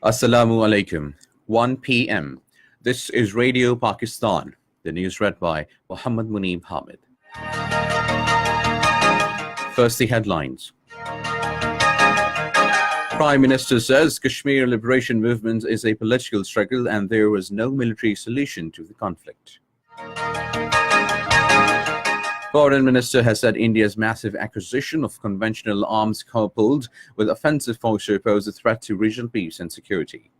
Assalamu alaikum. 1 p.m. This is Radio Pakistan. The news read by Muhammad Munib Hamid. First, the headlines. Prime Minister says Kashmir liberation movement is a political struggle and there was no military solution to the conflict. Foreign Minister has said India's massive acquisition of conventional arms coupled with offensive posture pose a threat to regional peace and security.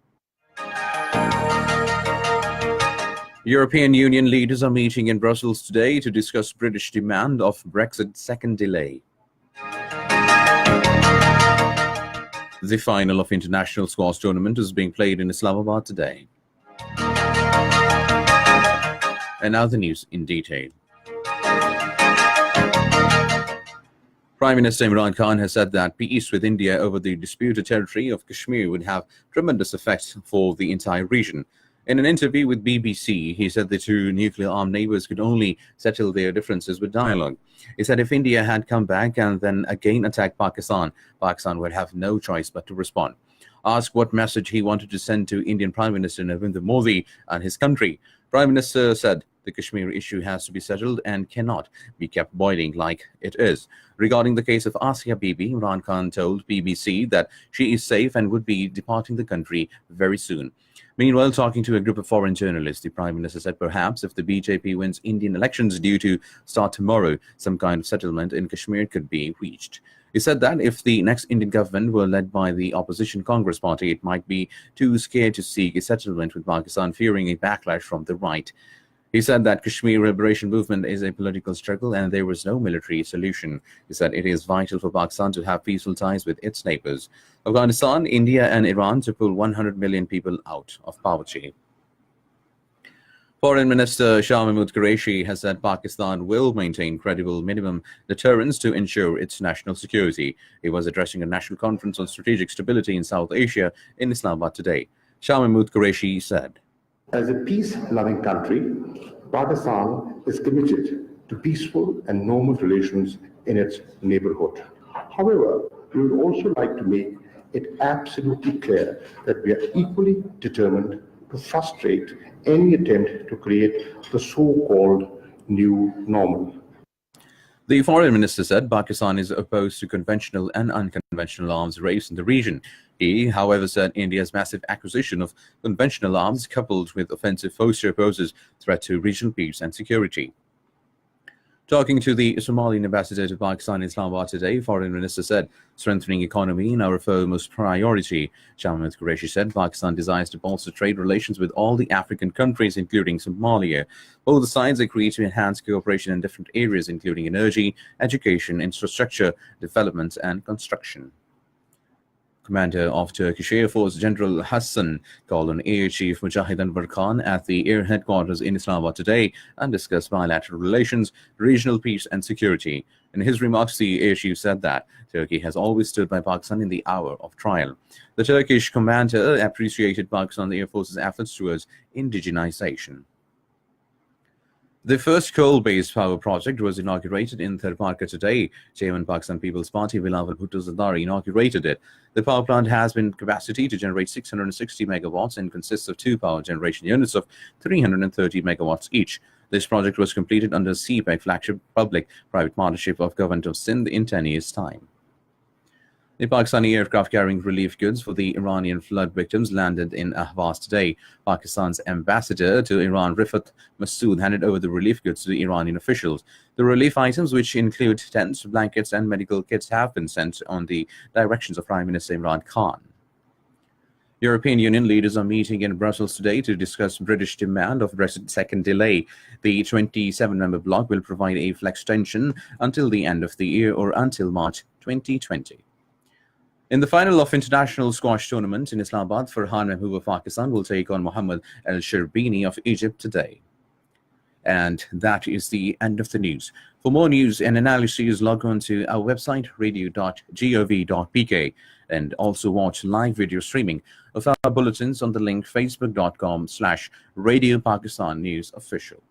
European Union leaders are meeting in Brussels today to discuss British demand of Brexit second delay. The final of international squash tournament is being played in Islamabad today. And now the news in detail. Prime Minister Imran Khan has said that peace with India over the disputed territory of Kashmir would have tremendous effect for the entire region. In an interview with BBC, he said the two nuclear-armed neighbors could only settle their differences with dialogue. He said if India had come back and then again attacked Pakistan, Pakistan would have no choice but to respond. Asked what message he wanted to send to Indian Prime Minister Narendra Modi and his country, Prime Minister said the Kashmir issue has to be settled and cannot be kept boiling like it is. Regarding the case of Asia Bibi, Imran Khan told BBC that she is safe and would be departing the country very soon. Meanwhile, talking to a group of foreign journalists, the Prime Minister said perhaps if the BJP wins Indian elections due to start tomorrow, some kind of settlement in Kashmir could be reached. He said that if the next Indian government were led by the opposition Congress party, it might be too scared to seek a settlement with Pakistan, fearing a backlash from the right. He said that Kashmir liberation movement is a political struggle and there was no military solution. He said it is vital for Pakistan to have peaceful ties with its neighbors, Afghanistan, India and Iran, to pull 100 million people out of poverty. Foreign Minister Shah Qureshi has said Pakistan will maintain credible minimum deterrence to ensure its national security. He was addressing a national conference on strategic stability in South Asia in Islamabad today. Shah Qureshi said, as a peace-loving country, Pakistan is committed to peaceful and normal relations in its neighborhood. However, we would also like to make it absolutely clear that we are equally determined to frustrate any attempt to create the so-called new normal. The foreign minister said Pakistan is opposed to conventional and unconventional arms race in the region. He, however, said India's massive acquisition of conventional arms coupled with offensive posture poses threat to regional peace and security. Talking to the Somalian Ambassador to Pakistan in Islamabad today, Foreign Minister said strengthening economy is our foremost priority. Shah Qureshi said Pakistan desires to bolster trade relations with all the African countries, including Somalia. Both sides agreed to enhance cooperation in different areas, including energy, education, infrastructure, development, and construction. Commander of Turkish Air Force General Hassan called on Air Chief Mujahid Anwar Khan at the Air Headquarters in Islamabad today and discussed bilateral relations, regional peace and security. In his remarks, the Air Chief said that Turkey has always stood by Pakistan in the hour of trial. The Turkish commander appreciated Pakistan Air Force's efforts towards indigenization. The first coal-based power project was inaugurated in Tharparkar today. Chairman Pakistan People's Party Bilawal Bhutto Zardari inaugurated it. The power plant has been capacity to generate 660 megawatts and consists of two power generation units of 330 megawatts each. This project was completed under CPEC flagship public-private partnership of Government of Sindh in 10 years' time. The Pakistani aircraft carrying relief goods for the Iranian flood victims landed in Ahvaz today. Pakistan's ambassador to Iran, Rifat Masood, handed over the relief goods to the Iranian officials. The relief items, which include tents, blankets, and medical kits, have been sent on the directions of Prime Minister Imran Khan. European Union leaders are meeting in Brussels today to discuss British demand of Brexit second delay. The 27-member bloc will provide a flex extension until the end of the year or until March 2020. In the final of international squash tournament in Islamabad, Farhan Mahmood of Pakistan will take on Mohammad Al-Sherbini of Egypt today. And that is the end of the news. For more news and analyses, log on to our website, radio.gov.pk, and also watch live video streaming of our bulletins on the link facebook.com/Radio Pakistan News Official.